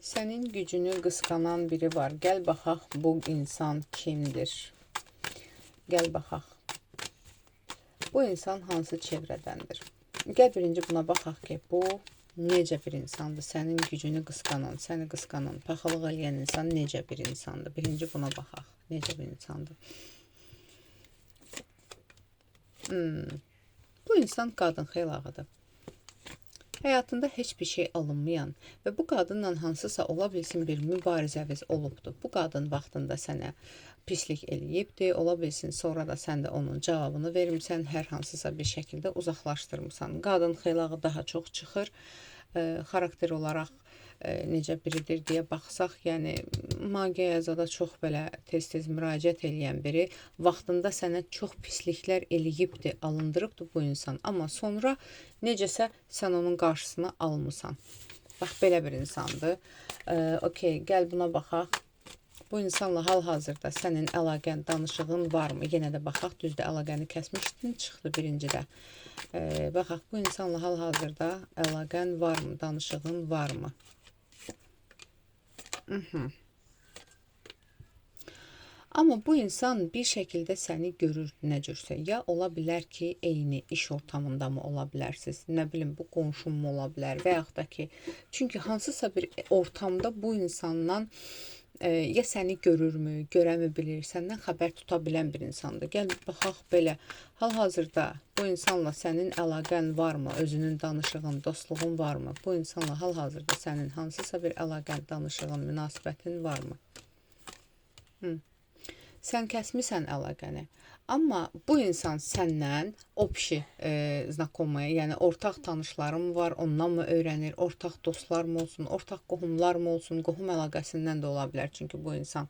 Sənin gücünü qısqanan biri var. Gəl baxaq bu insan kimdir? Gəl baxaq. Bu insan hansı çevrədəndir? Gəl birinci buna baxaq ki, bu necə bir insandır? Sənin gücünü qısqanan, səni qısqanan, paxıllıq eləyən insan necə bir insandır? Birinci buna baxaq. Necə bir insandır? Bu insan qadın xeylağı. Həyatında heç bir şey alınmayan və bu qadınla hansısa ola bilsin bir mübarizəviz olubdur. Bu qadın vaxtında sənə pislik eləyibdir, ola bilsin sonra da sən də onun cavabını vermirsən, hər hansısa bir şəkildə uzaqlaşdırmısan. Qadın xeylağı daha çox çıxır, xarakter olaraq necə biridir deyə baxsaq, yəni magiyaya zada çox belə tez-tez müraciət eləyən biri, vaxtında sənə çox pisliklər eləyibdir, alındırıbdır bu insan. Amma sonra necəsə sən onun qarşısını almısan. Bax, belə bir insandır. Okey, gəl buna baxaq. Bu insanla hal-hazırda sənin əlaqən, danışığın varmı? Yenə də baxaq, düzdür, əlaqəni kəsmişdin, çıxdı birincidə. Baxaq, bu insanla hal-hazırda əlaqən varmı, danışığın varmı? Amma bu insan bir şəkildə səni görür nə cürsə. Ya ola bilər ki, eyni iş ortamında mı ola bilərsiniz? Nə bilim, bu qonşun mu ola bilər? Və yaxud da ki, çünki hansısa bir ortamda bu insandan ya səni görürmü, görəmi bilir, səndən xəbər tuta bilən bir insandır. Gəl baxaq belə, hal-hazırda bu insanla sənin əlaqən varmı, özünün danışığın, dostluğun varmı? Bu insanla hal-hazırda sənin hansısa bir əlaqən, danışığın, münasibətin varmı? Sən kəsmisən əlaqəni. Amma bu insan səndən общий znakomaya, yəni ortaq tanışlarım var, ondan mı öyrənir, ortaq dostlar mı olsun, ortaq qohumlar mı olsun, qohum əlaqəsindən də ola bilər. Çünki bu insan,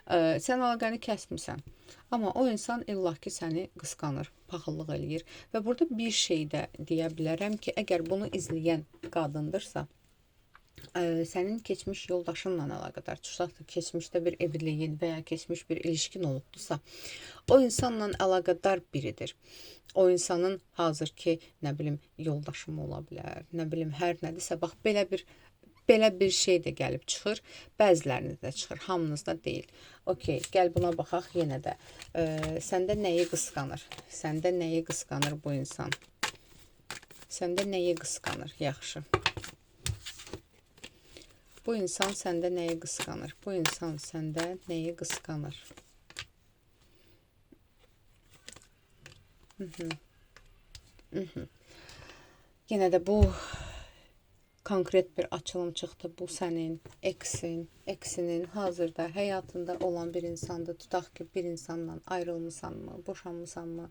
sən əlaqəni kəsmirsən. Amma o insan illaki səni qısqanır, paxıllıq eləyir. Və burada bir şey də deyə bilərəm ki, əgər bunu izləyən qadındırsa, sənin keçmiş yoldaşınla əlaqədar, tutaq da keçmişdə bir evliliyin və ya keçmiş bir ilişkin olubdursa, o insanla əlaqədar biridir. O insanın hazırki, nə bilim, yoldaşım ola bilər, nə bilim, hər nədirsə, bax, belə bir şey də gəlib çıxır. Bəziləriniz də çıxır, hamınızda deyil. Okey, gəl buna baxaq yenə də. Səndə nəyi qısqanır? Səndə nəyi qısqanır bu insan? Səndə nəyi qısqanır? Yaxşı. Bu insan səndə nəyi qısqanır? Bu insan səndə nəyi qısqanır? Yenə də bu konkret bir açılım çıxdı. Bu sənin eksinin hazırda həyatında olan bir insandır. Tutaq ki, bir insanla ayrılmısanmı, boşanmısanmı?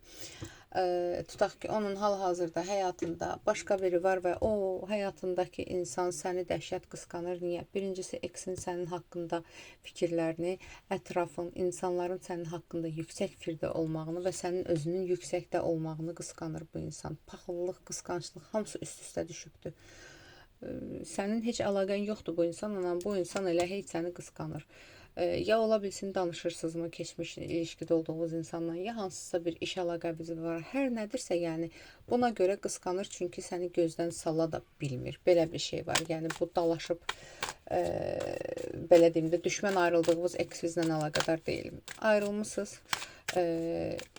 Tutaq ki, onun hal-hazırda həyatında başqa biri var və o həyatındakı insan səni dəhşət qısqanır. Niyə? Birincisi, eksin sənin haqqında fikirlərini, ətrafın, insanların sənin haqqında yüksək fikirdə olmağını və sənin özünün yüksəkdə olmağını qısqanır bu insan. Paxıllıq, qısqanclıq hamısı üst-üstə düşübdür. Sənin heç əlaqən yoxdur bu insanla, bu insan elə heç səni qısqanır. Ya ola bilsin danışırsınızmı keçmiş ilişkidə olduğunuz insanla, ya hansısa bir iş əlaqəniz var, hər nədirsə, yəni buna görə qısqanır, çünki səni gözdən sala da bilmir. Belə bir şey var, yəni bu dalaşıb, belə deyim də, düşmən ayrıldığınız eksinizlə əlaqədar deyil. Ayrılmışsınız,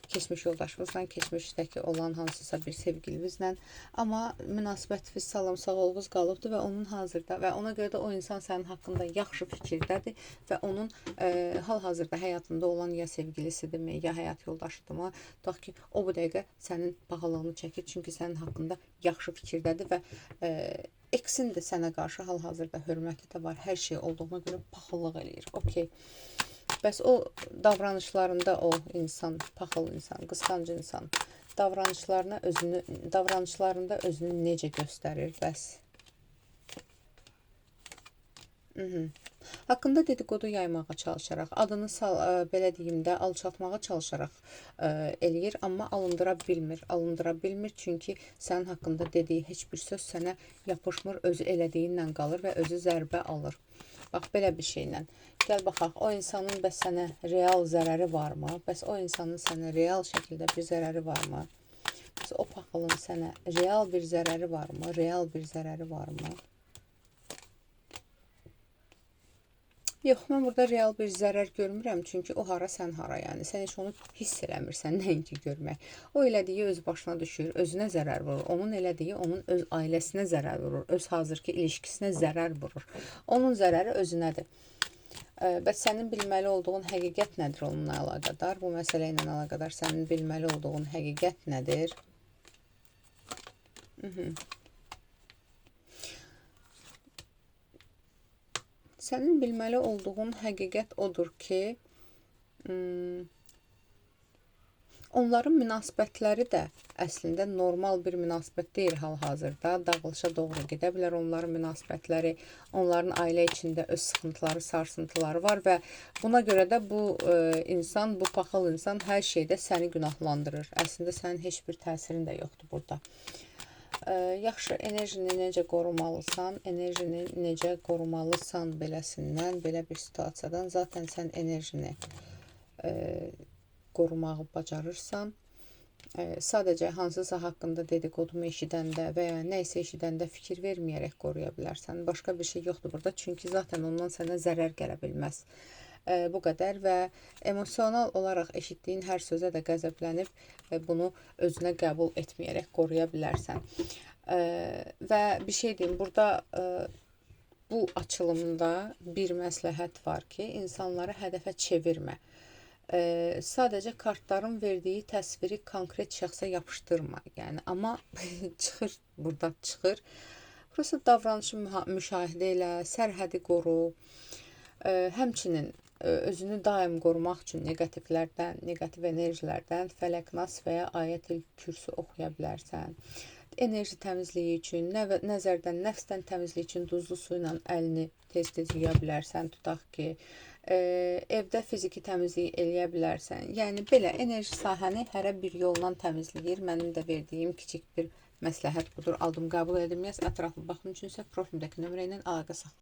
keçmiş yoldaşınızla, keçmişdəki olan hansısa bir sevgilinizlə, amma münasibətiniz salamsağlığınız qalıbdır və onun hazırda və ona görə də o insan sənin haqqında yaxşı fikirdədir və onun hal-hazırda həyatında olan ya sevgilisidirmi, ya həyat yoldaşıdırmı, tutaq ki, o bu dəqiqə sənin paxıllığını çəkir, çünki sənin haqqında yaxşı fikirdədir və eksin də sənə qarşı hal-hazırda hörməti də var, hər şey olduğuna görə paxıllıq eləyir. Okey. Bəs o davranışlarında o insan, paxıl insan, qısqancı insan davranışlarında özünü necə göstərir? Bəs haqqında dedikodu yaymağa çalışaraq, adını belə deyim də, alçatmağa çalışaraq eləyir, amma alındıra bilmir, çünki sənin haqqında dediyi heç bir söz sənə yapışmır, özü elədiyinlə qalır və özü zərbə alır. Bax, belə bir şeylə. Gəl baxaq, o insanın bəs sənə real zərəri varmı? Bəs o insanın sənə real şəkildə bir zərəri varmı? Bəs o paxılın sənə real bir zərəri varmı? Real bir zərəri varmı? Yox, mən burada real bir zərər görmürəm, çünki o hara, sən hara, yəni sən heç onu hiss eləmirsən, nəinki görmək. O elədiyi öz başına düşür, özünə zərər vurur. Onun elədiyi onun öz ailəsinə zərər vurur, öz hazırki ilişkisinə zərər vurur. Onun zərəri özünədir. Bəs sənin bilməli olduğun həqiqət nədir onunla əlaqədar? Bu məsələ ilə əlaqədar sənin bilməli olduğun həqiqət nədir? Sənin bilməli olduğun həqiqət odur ki, onların münasibətləri də əslində normal bir münasibət deyil hal-hazırda. Dağılışa doğru gedə bilər onların münasibətləri. Onların ailə içində öz sıxıntıları, sarsıntıları var və buna görə də bu insan, bu paxıl insan hər şeydə səni günahlandırır. Əslində sənin heç bir təsirin də yoxdur burada. Yaxşı, enerjini necə qorumalısan, beləsindən, belə bir situasiyadan. Zaten sən enerjini qorumağı bacarırsan. Sadəcə hansısa haqqında dedikodumu eşidəndə və ya nəysə eşidəndə fikir verməyərək qoruya bilərsən. Başqa bir şey yoxdur burada, çünki zaten ondan sənə zərər gələ bilməz. Bu qədər və emosional olaraq eşitdiyin hər sözə də qəzəblənib bunu özünə qəbul etməyərək qoruya bilərsən. Və bir şey deyim, burada bu açılımda bir məsləhət var ki, insanları hədəfə çevirmə. Sadəcə kartların verdiyi təsviri konkret şəxsə yapışdırma. Yəni, amma çıxır, burada çıxır. Burası davranışı müşahidə elə, sərhədi qoru. Həmçinin özünü daim qorumaq üçün negativlərdən, negativ enerjilərdən Fələq-Nas və ya Ayət-ül Kürsü oxuya bilərsən. Enerji təmizliyi üçün, nəzərdən, nəfsdən təmizliyi üçün duzlu su ilə əlini tez-tez yuya bilərsən, tutaq ki, evdə fiziki təmizlik eləyə bilərsən. Yəni, belə enerji sahəni hərə bir yolla təmizləyir. Mənim də verdiyim kiçik bir məsləhət budur. Aldım, qəbul edilməyəz. Ətraflı baxım üçünsə profilimdəki nömrə ilə əlaqə saxlayın.